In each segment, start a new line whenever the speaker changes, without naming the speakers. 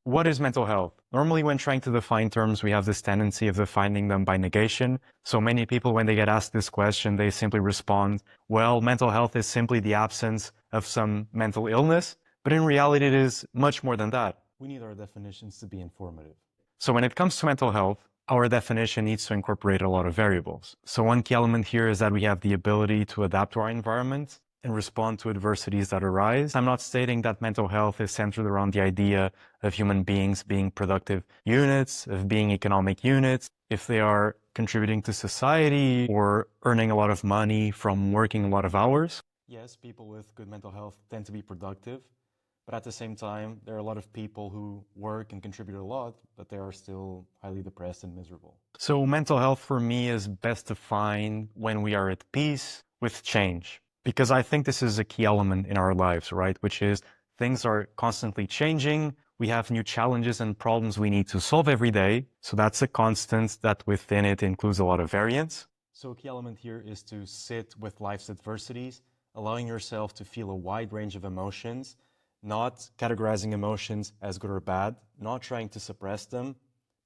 What is mental health? Normally, when trying to define terms, we have this tendency of defining them by negation. So many people, when they get asked this question, they simply respond, well, mental health is simply the absence of some mental illness. But in reality, it is much more than that. We need our definitions to be informative. So when it comes to mental health, our definition needs to incorporate a lot of variables. So one key element here is that we have the ability to adapt to our environment and respond to adversities that arise. I'm not stating that mental health is centered around the idea of human beings being productive units, of being economic units, if they are contributing to society or earning a lot of money from working a lot of hours. Yes, people with good mental health tend to be productive, but at the same time, there are a lot of people who work and contribute a lot, but they are still highly depressed and miserable. So mental health for me is best defined when we are at peace with change. Because I think this is a key element in our lives, right? Which is things are constantly changing. We have new challenges and problems we need to solve every day. So that's a constant that within it includes a lot of variance. So a key element here is to sit with life's adversities, allowing yourself to feel a wide range of emotions, not categorizing emotions as good or bad, not trying to suppress them,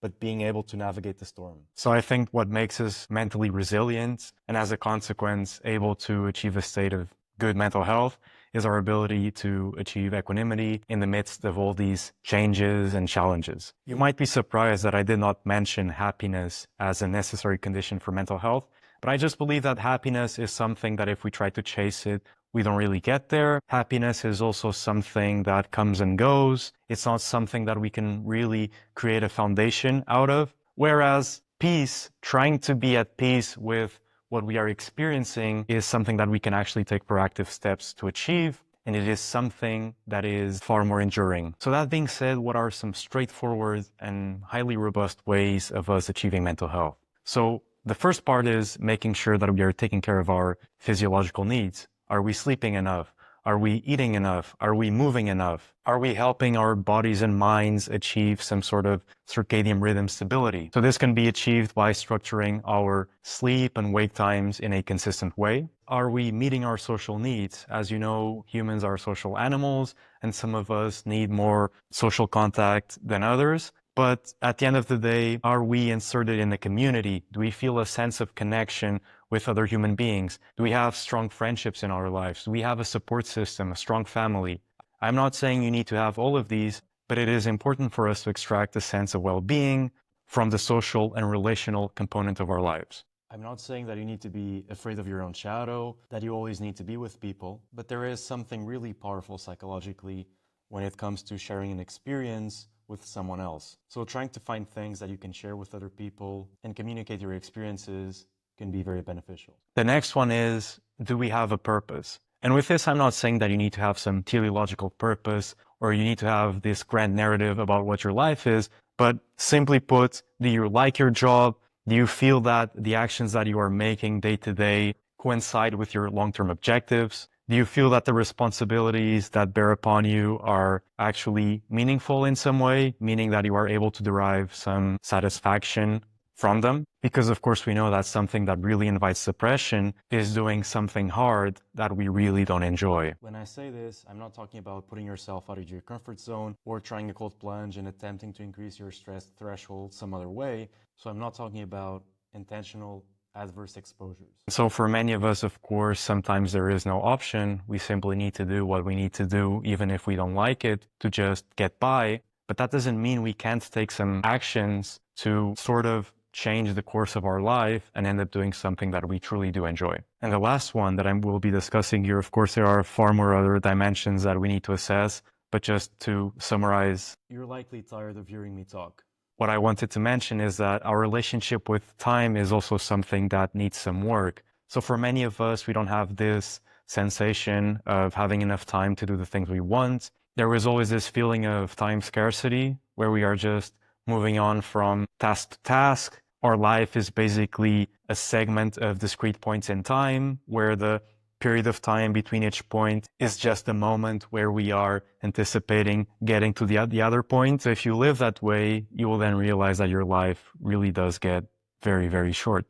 but being able to navigate the storm. So I think what makes us mentally resilient and as a consequence able to achieve a state of good mental health is our ability to achieve equanimity in the midst of all these changes and challenges. You might be surprised that I did not mention happiness as a necessary condition for mental health, but I just believe that happiness is something that if we try to chase it, we don't really get there. Happiness is also something that comes and goes. It's not something that we can really create a foundation out of. Whereas peace, trying to be at peace with what we are experiencing is something that we can actually take proactive steps to achieve. And it is something that is far more enduring. So that being said, what are some straightforward and highly robust ways of us achieving mental health? So the first part is making sure that we are taking care of our physiological needs. Are we sleeping enough? Are we eating enough? Are we moving enough? Are we helping our bodies and minds achieve some sort of circadian rhythm stability? So this can be achieved by structuring our sleep and wake times in a consistent way. Are we meeting our social needs? As you know, humans are social animals, and some of us need more social contact than others. But at the end of the day, are we inserted in the community? Do we feel a sense of connection with other human beings? Do we have strong friendships in our lives? Do we have a support system, a strong family? I'm not saying you need to have all of these, but it is important for us to extract a sense of well-being from the social and relational component of our lives. I'm not saying that you need to be afraid of your own shadow, that you always need to be with people, but there is something really powerful psychologically when it comes to sharing an experience with someone else. So trying to find things that you can share with other people and communicate your experiences can be very beneficial. The next one is, do we have a purpose? And with this, I'm not saying that you need to have some teleological purpose or you need to have this grand narrative about what your life is, but simply put, do you like your job? Do you feel that the actions that you are making day to day coincide with your long-term objectives? Do you feel that the responsibilities that bear upon you are actually meaningful in some way, meaning that you are able to derive some satisfaction from them? Because of course we know that something that really invites depression is doing something hard that we really don't enjoy. When I say this, I'm not talking about putting yourself out of your comfort zone or trying a cold plunge and attempting to increase your stress threshold some other way. So I'm not talking about intentional adverse exposures. So for many of us, of course, sometimes there is no option. We simply need to do what we need to do, even if we don't like it, to just get by. But that doesn't mean we can't take some actions to sort of change the course of our life and end up doing something that we truly do enjoy. And the last one that I will be discussing here, of course, there are far more other dimensions that we need to assess, but just to summarize, you're likely tired of hearing me talk. What I wanted to mention is that our relationship with time is also something that needs some work. So for many of us, we don't have this sensation of having enough time to do the things we want. There is always this feeling of time scarcity where we are just moving on from task to task. Our life is basically a segment of discrete points in time where the period of time between each point is just a moment where we are anticipating getting to the other point. So if you live that way, you will then realize that your life really does get very, very short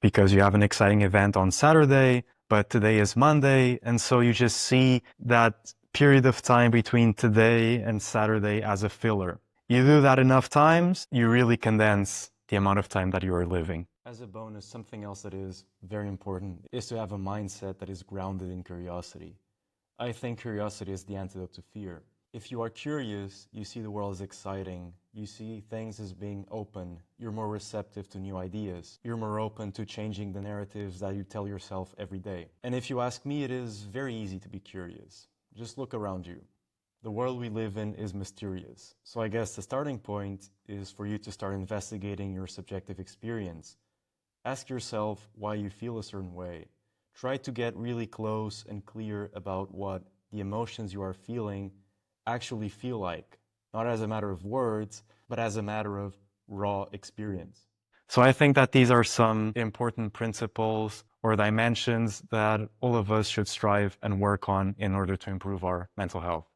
because you have an exciting event on Saturday, but today is Monday. And so you just see that period of time between today and Saturday as a filler. You do that enough times, you really condense the amount of time that you are living. As a bonus, something else that is very important is to have a mindset that is grounded in curiosity. I think curiosity is the antidote to fear. If you are curious, you see the world as exciting, you see things as being open, you're more receptive to new ideas, you're more open to changing the narratives that you tell yourself every day. And if you ask me, it is very easy to be curious. Just look around you. The world we live in is mysterious. So I guess the starting point is for you to start investigating your subjective experience. Ask yourself why you feel a certain way. Try to get really close and clear about what the emotions you are feeling actually feel like, not as a matter of words, but as a matter of raw experience. So I think that these are some important principles or dimensions that all of us should strive and work on in order to improve our mental health.